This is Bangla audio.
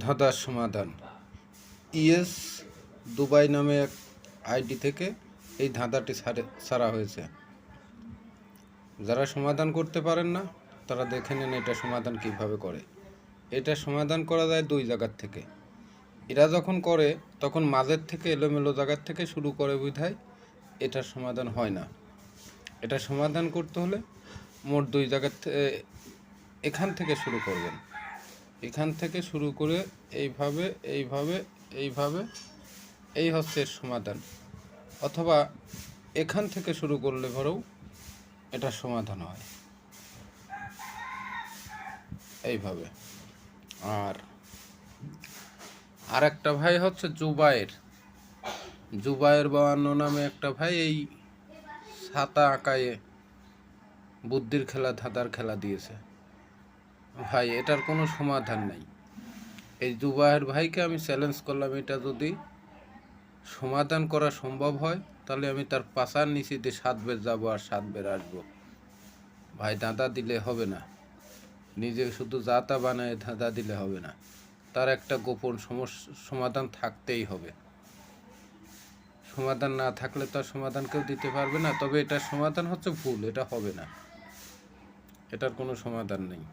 ধাঁধার সমাধান। ইএস দুবাই নামে এক আইডি থেকে এই ধাঁধাটি ছাড়া হয়েছে। যারা সমাধান করতে পারেন না তারা দেখে নেন এটা সমাধান কিভাবে করে। এটা সমাধান করা যায় দুই জায়গার থেকে। এরা যখন করে তখন মাঝের থেকে এলোমেলো জায়গার থেকে শুরু করে বিধায় এটার সমাধান হয় না। এটা সমাধান করতে হলে মোট দুই জায়গার এখান থেকে শুরু করবেন। এখান থেকে শুরু করে এইভাবে এইভাবে এইভাবে এই হচ্ছে এর সমাধান। অথবা এখান থেকে শুরু করলে পরেও এটা সমাধান হয় এইভাবে। আর একটা ভাই হচ্ছে জুবায়ের 52 নামে একটা ভাই এই ছাতা আঁকায়ে বুদ্ধির খেলা ধাঁধার খেলা দিয়েছে। ভাই এটার কোনো সমাধান নাই। এই জুবায়ের ভাইকে আমি চ্যালেঞ্জ করলাম, এটা যদি সমাধান করা সম্ভব হয় তাহলে আমি তার পাশার নিচে দিয়ে 7 বের যাবো আর 7 বের আসবো। ভাই ধাঁধা দিলে হবে না, নিজে শুধু যাতা বানায় ধাঁধা দিলে হবে না, তার একটা গোপন সমাধান থাকতেই হবে। সমাধান না থাকলে তার সমাধান কেউ দিতে পারবে না। তবে এটার সমাধান হচ্ছে ভুল, এটা হবে না, এটার কোনো সমাধান নেই।